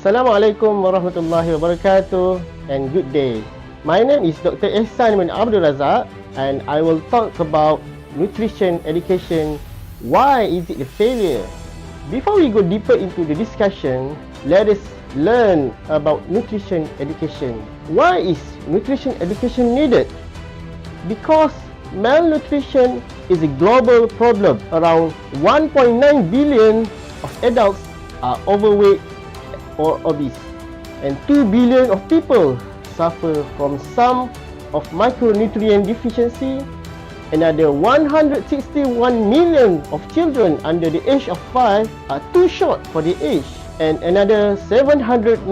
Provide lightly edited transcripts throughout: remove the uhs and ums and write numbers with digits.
Assalamualaikum warahmatullahi wabarakatuh and good day. My name is Dr. Ehsan bin Abdul Razak and I will talk about nutrition education. Why is it a failure? Before we go deeper into the discussion, let us learn about nutrition education. Why is nutrition education needed? Because malnutrition is a global problem. Around 1.9 billion of adults are overweight or obese, and 2 billion of people suffer from some of micronutrient deficiency. Another 161 million of children under the age of 5 are too short for the age, and another 795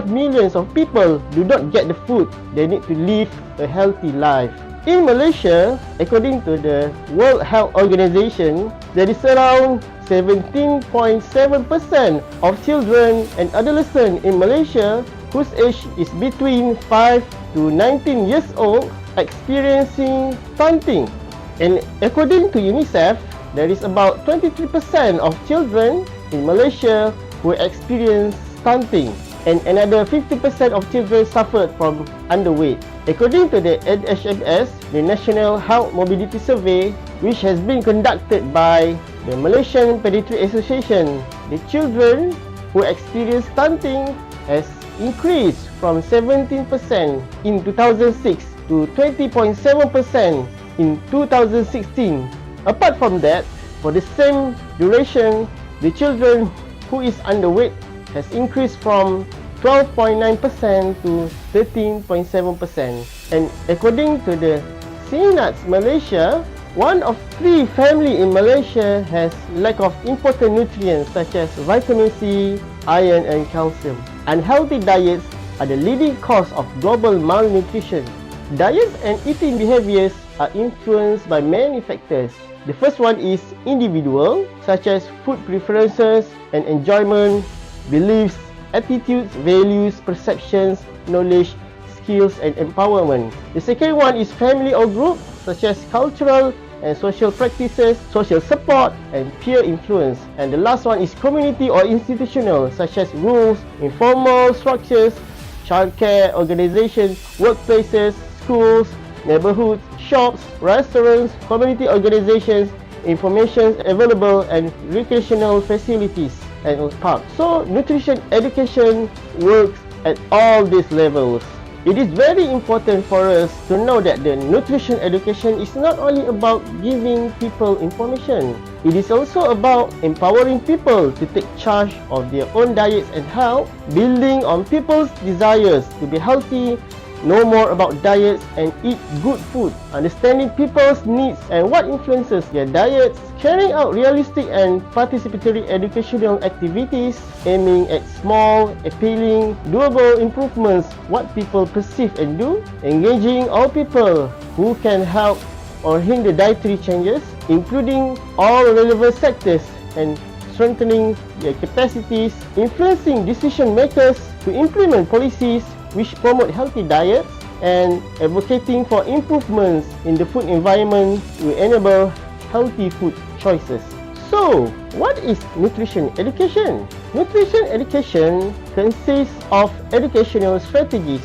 millions of people do not get the food they need to live a healthy life. In Malaysia, according to the World Health Organization, there is around 17.7% of children and adolescents in Malaysia whose age is between 5 to 19 years old experiencing stunting. And according to UNICEF, there is about 23% of children in Malaysia who experience stunting, and another 50% of children suffered from underweight. According to the NHMS, the National Health Mobility Survey, which has been conducted by the Malaysian Pediatric Association, the children who experience stunting has increased from 17% in 2006 to 20.7% in 2016. Apart from that, for the same duration, the children who is underweight has increased from 12.9% to 13.7%. And according to the CNATS Malaysia, 1 of 3 family in Malaysia has lack of important nutrients such as vitamin C, iron and calcium. Unhealthy diets are the leading cause of global malnutrition. Diets and eating behaviors are influenced by many factors. The first one is individual, such as food preferences and enjoyment, beliefs, attitudes, values, perceptions, knowledge, skills and empowerment. The second one is family or group, such as cultural and social practices, social support and peer influence. And the last one is community or institutional, such as rules, informal structures, childcare organizations, workplaces, schools, neighborhoods, shops, restaurants, community organizations, information available and recreational facilities and parks. So nutrition education works at all these levels. It is very important for us to know that the nutrition education is not only about giving people information. It is also about empowering people to take charge of their own diets and health, building on people's desires to be healthy, know more about diets and eat good food, understanding people's needs and what influences their diets, carrying out realistic and participatory educational activities aiming at small, appealing, doable improvements what people perceive and do, engaging all people who can help or hinder dietary changes, including all relevant sectors and strengthening their capacities, influencing decision makers to implement policies which promote healthy diets, and advocating for improvements in the food environment to enable healthy food choices. So, what is nutrition education? Nutrition education consists of educational strategies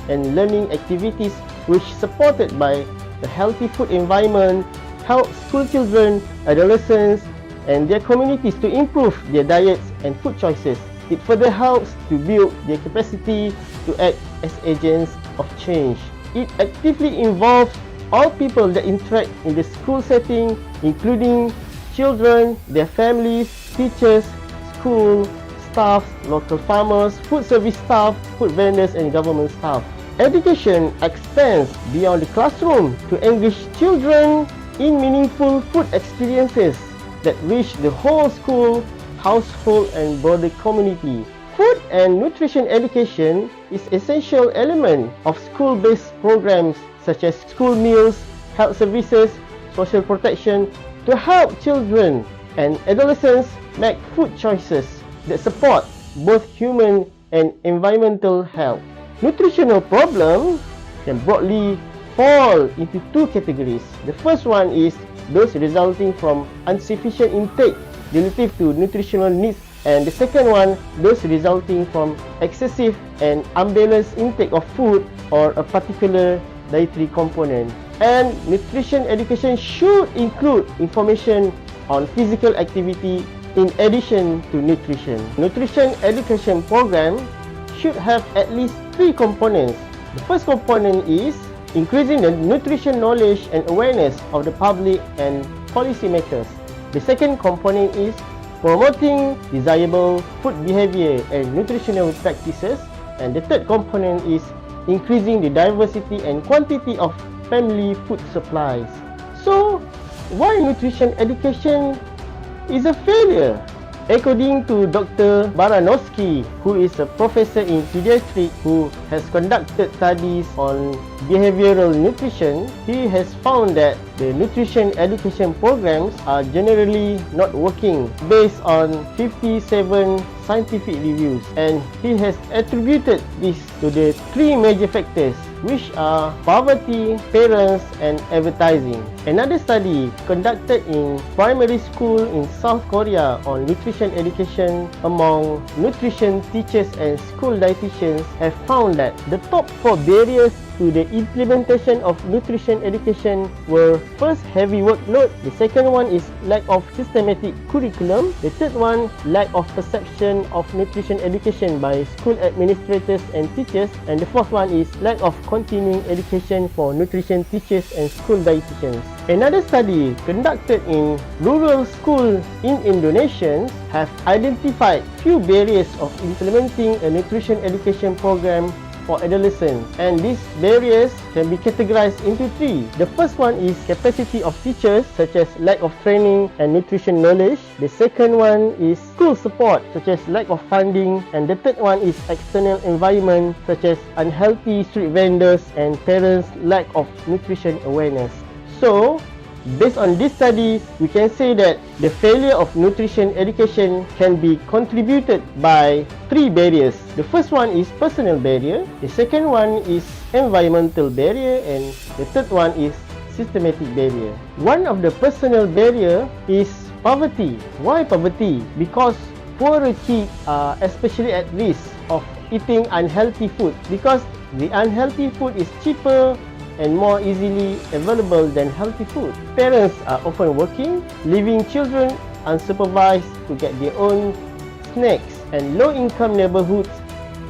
and learning activities which supported by the healthy food environment help school children, adolescents and their communities to improve their diets and food choices. It further helps to build their capacity to act as agents of change. It actively involves all people that interact in the school setting, including children, their families, teachers, school staff, local farmers, food service staff, food vendors and government staff. Education extends beyond the classroom to engage children in meaningful food experiences that reach the whole school, household and broader community. Food and nutrition education is an essential element of school-based programs such as school meals, health services, social protection to help children and adolescents make food choices that support both human and environmental health. Nutritional problems can broadly fall into 2 categories. The first one is those resulting from insufficient intake relative to nutritional needs And the second one, those resulting from excessive and unbalanced intake of food or a particular dietary component. And nutrition education should include information on physical activity in addition to nutrition. Nutrition education program should have at least 3 components. The first component is increasing the nutrition knowledge and awareness of the public and policymakers. The second component is promoting desirable food behavior and nutritional practices. And the third component is increasing the diversity and quantity of family food supplies. So, why nutrition education is a failure? According to Dr. Baranowski, who is a professor in pediatrics who has conducted studies on behavioral nutrition, he has found that the nutrition education programs are generally not working based on 57 scientific reviews, and he has attributed this to the 3 major factors, which are poverty, parents and advertising. Another study conducted in primary school in South Korea on nutrition education among nutrition teachers and school dietitians have found that the top 4 barriers to the implementation of nutrition education were: first, heavy workload; the second one is lack of systematic curriculum; the third one, lack of perception of nutrition education by school administrators and teachers; and the fourth one is lack of continuing education for nutrition teachers and school dietitians. Another study conducted in rural schools in Indonesia have identified few barriers of implementing a nutrition education program for adolescents, and these barriers can be categorized into 3. The first one is capacity of teachers, such as lack of training and nutrition knowledge. The second one is school support, such as lack of funding, and the third one is external environment, such as unhealthy street vendors and parents' lack of nutrition awareness. So, based on these studies, we can say that the failure of nutrition education can be contributed by 3 barriers. The first one is personal barrier, the second one is environmental barrier, and the third one is systematic barrier. One of the personal barrier is poverty. Why poverty? Because poorer kids are especially at risk of eating unhealthy food, because the unhealthy food is cheaper and more easily available than healthy food. Parents are often working, leaving children unsupervised to get their own snacks, and low-income neighborhoods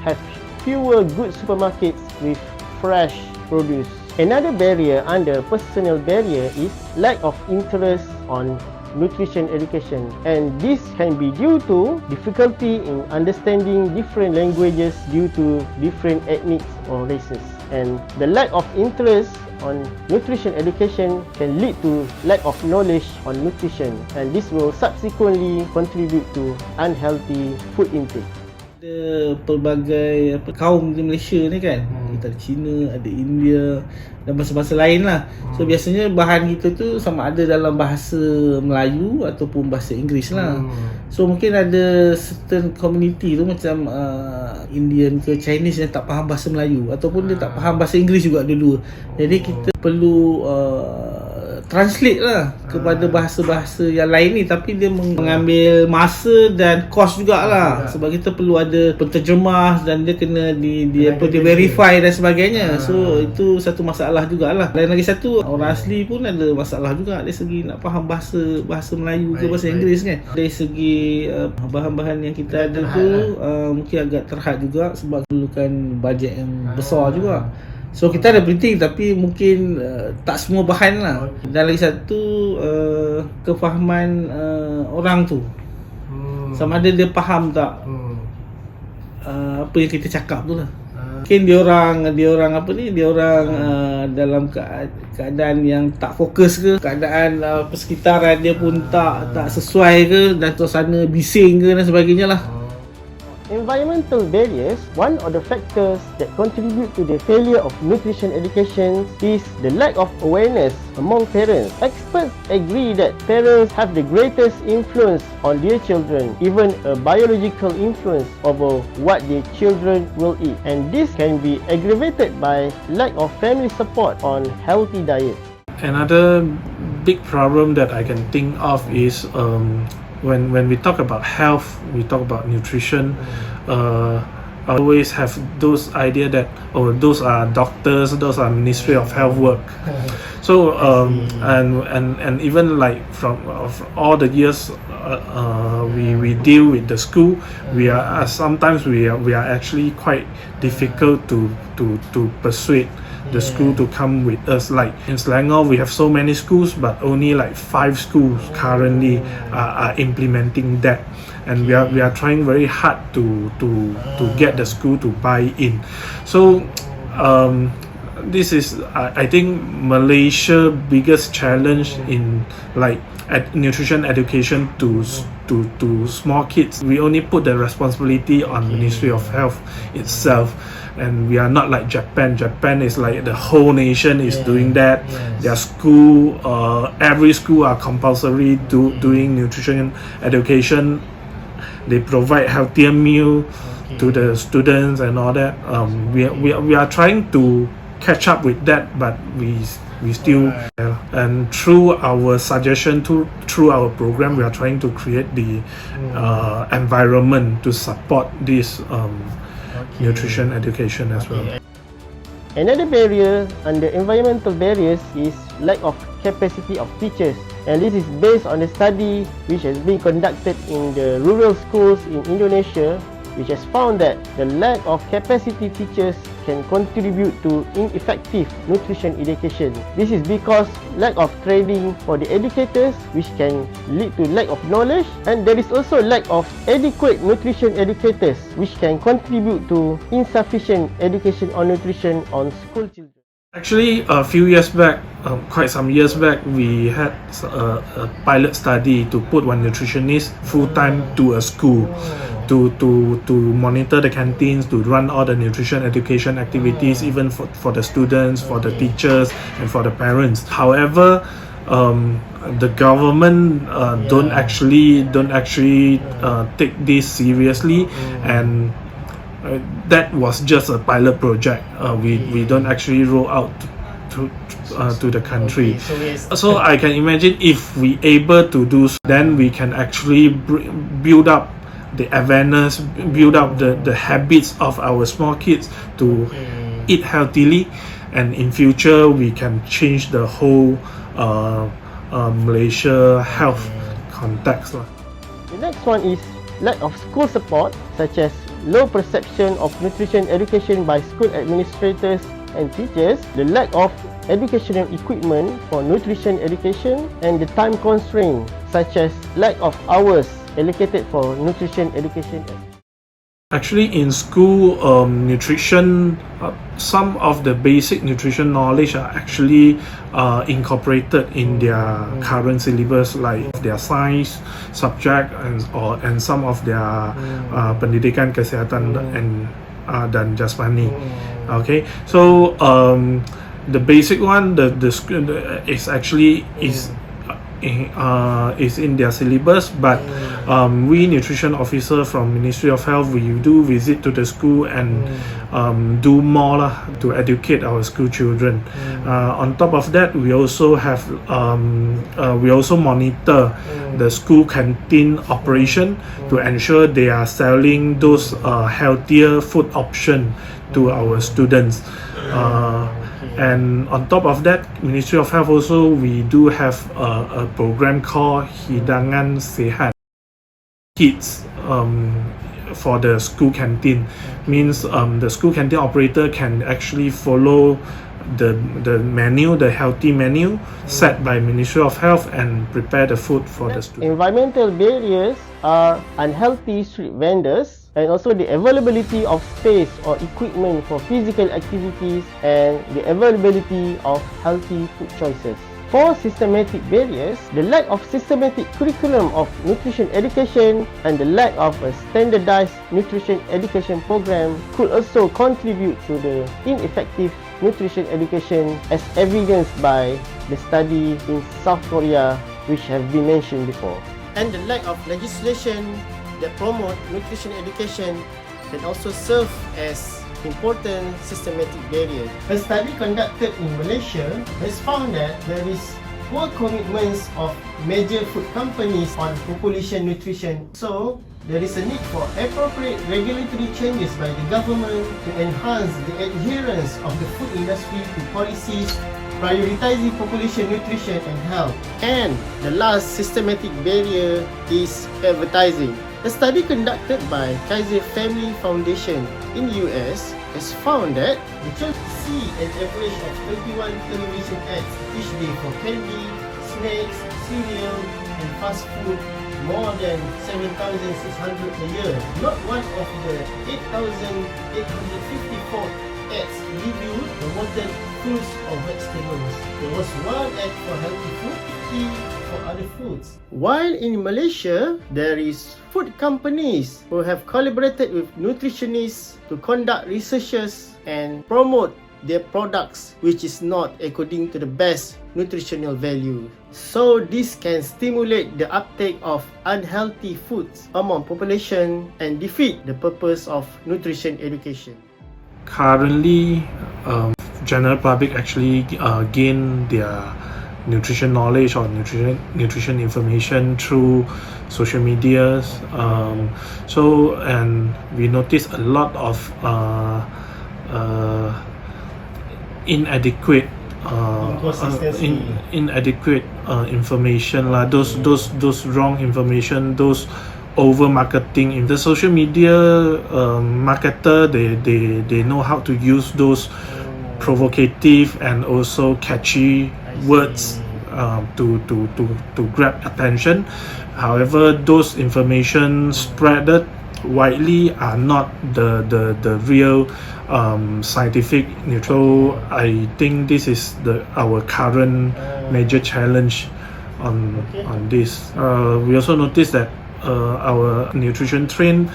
have fewer good supermarkets with fresh produce. Another barrier under personal barrier is lack of interest on nutrition education, and this can be due to difficulty in understanding different languages due to different ethnics or races. And the lack of interest on nutrition education can lead to lack of knowledge on nutrition, and this will subsequently contribute to unhealthy food intake. Ada pelbagai kaum di Malaysia ni kan, kita ada Cina, ada India dan bahasa-bahasa lain lah. So biasanya bahan kita tu sama ada dalam bahasa Melayu ataupun bahasa Inggeris lah. So mungkin ada certain community tu macam Indian ke Chinese yang tak faham bahasa Melayu, ataupun dia tak faham bahasa Inggeris juga dua-dua. Jadi kita perlu translate lah kepada bahasa-bahasa yang lain ni, tapi dia mengambil masa dan kos jugalah, sebab kita perlu ada penterjemah dan dia kena di verify dan sebagainya. So itu satu masalah jugalah. Dan lagi satu, orang asli pun ada masalah juga dari segi nak faham bahasa Melayu ke bahasa Inggeris kan. Dari segi bahan-bahan yang kita ada tu mungkin agak terhad juga, sebab perlukan bajet yang besar juga. So kita ada printing tapi mungkin tak semua bahan lah. Dan lagi satu, kefahaman orang tu, sama ada dia faham tak apa yang kita cakap tu lah. Mungkin dia orang dalam keadaan yang tak fokus ke, keadaan persekitaran dia pun tak sesuai ke, dan suasana bising ke dan sebagainya lah. Environmental barriers, one of the factors that contribute to the failure of nutrition education is the lack of awareness among parents. Experts agree that parents have the greatest influence on their children, even a biological influence over what their children will eat. And this can be aggravated by lack of family support on healthy diet. Another big problem that I can think of is when we talk about health, we talk about nutrition. I always have those idea that those are doctors, those are Ministry of Health work. So and even like from all the years we deal with the school, we are sometimes we are actually quite difficult to persuade the school to come with us. Like in Selangor, we have so many schools, but only like 5 schools currently are implementing that, and we are trying very hard to get the school to buy in. So this is I think Malaysia biggest challenge in like nutrition education to small kids. We only put the responsibility on Ministry of Health itself, and we are not like Japan. Japan is like the whole nation is doing that. Their school, every school are compulsory doing nutrition education. They provide healthier meal to the students and all that. We are trying to catch up with that, but we still and through our suggestion, through our program, we are trying to create the environment to support this nutrition education as well. Another barrier under environmental barriers is lack of capacity of teachers, and this is based on a study which has been conducted in the rural schools in Indonesia, which has found that the lack of capacity teachers can contribute to ineffective nutrition education. This is because lack of training for the educators, which can lead to lack of knowledge, and there is also lack of adequate nutrition educators, which can contribute to insufficient education on nutrition on school children. Actually, a few years back, quite some years back, we had a pilot study to put one nutritionist full-time to a school to monitor the canteens, to run all the nutrition education activities, even for the students, for the teachers, and for the parents. However, the government don't actually take this seriously, and that was just a pilot project. We don't actually roll out to the country. So I can imagine if we able to do so, then we can actually build up the awareness, build up the habits of our small kids to eat healthily, and in future we can change the whole Malaysia health context. The next one is lack of school support, such as low perception of nutrition education by school administrators and teachers, the lack of educational equipment for nutrition education, and the time constraint, such as lack of hours allocated for nutrition education. Actually, in school, nutrition, some of the basic nutrition knowledge are actually incorporated in their current syllabus, like their science subject and some of their pendidikan kesehatan dan jasmani. Okay, so the basic one, the is actually is in their syllabus, but we nutrition officer from Ministry of Health, we do visit to the school and do more to educate our school children. On top of that, we also have we also monitor the school canteen operation to ensure they are selling those healthier food option to our students. And on top of that, Ministry of Health also, we do have a program called Hidangan Sehat Kids for the school canteen. Means the school canteen operator can actually follow the menu, the healthy menu set by Ministry of Health, and prepare the food for the students. Environmental barriers are unhealthy street vendors, and also the availability of space or equipment for physical activities, and the availability of healthy food choices. For systematic barriers, the lack of systematic curriculum of nutrition education and the lack of a standardized nutrition education program could also contribute to the ineffective nutrition education, as evidenced by the study in South Korea, which have been mentioned before. And the lack of legislation that promote nutrition education can also serve as important systematic barrier. A study conducted in Malaysia has found that there is poor commitments of major food companies on population nutrition. So, there is a need for appropriate regulatory changes by the government to enhance the adherence of the food industry to policies prioritizing population nutrition and health. And the last systematic barrier is advertising. A study conducted by Kaiser Family Foundation in US has found that the children see an average of 21 television ads each day for candy, snacks, cereal, and fast food, more than 7,600 a year. Not one of the 8,854 ads reviewed promoted fruits or vegetables. There was one ad for healthy food, 50 for other foods. While in Malaysia, there is food companies who have collaborated with nutritionists to conduct researches and promote their products which is not according to the best nutritional value. So this can stimulate the uptake of unhealthy foods among population and defeat the purpose of nutrition education. Currently, general public actually gain their nutrition knowledge or nutrition information through social medias. And we notice a lot of inadequate information lah. Those wrong information, those over marketing. In the social media marketer, they know how to use those provocative and also catchy words to grab attention. However, those information spreaded widely are not the real scientific neutral. I think this is our current major challenge on this. We also noticed that our nutrition trained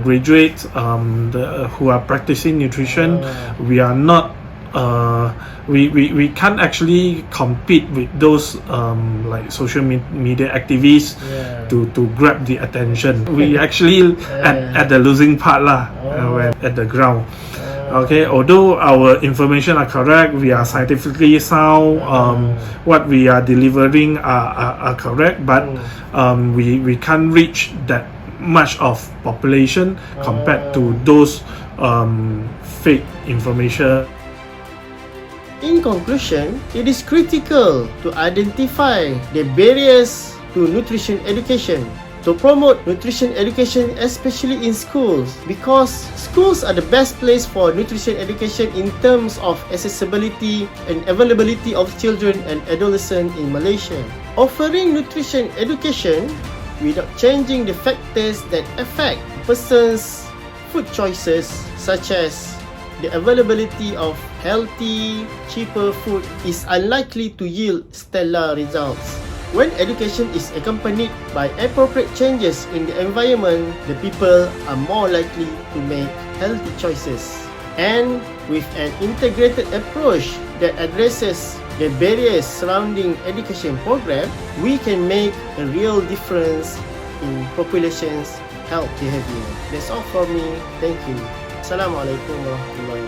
graduates who are practicing nutrition, we are not we can't actually compete with those like social media activists to grab the attention. We actually at the losing part lah, when at the ground. Okay, although our information are correct, we are scientifically sound, what we are delivering are correct, but we can't reach that much of population compared to those fake information. In conclusion, it is critical to identify the barriers to nutrition education, to promote nutrition education especially in schools, because schools are the best place for nutrition education in terms of accessibility and availability of children and adolescents in Malaysia. Offering nutrition education without changing the factors that affect a person's food choices, such as the availability of healthy, cheaper food, is unlikely to yield stellar results. When education is accompanied by appropriate changes in the environment, the people are more likely to make healthy choices. And with an integrated approach that addresses the barriers surrounding education program, we can make a real difference in population's health behavior. That's all from me. Thank you. Assalamualaikum warahmatullahi wabarakatuh.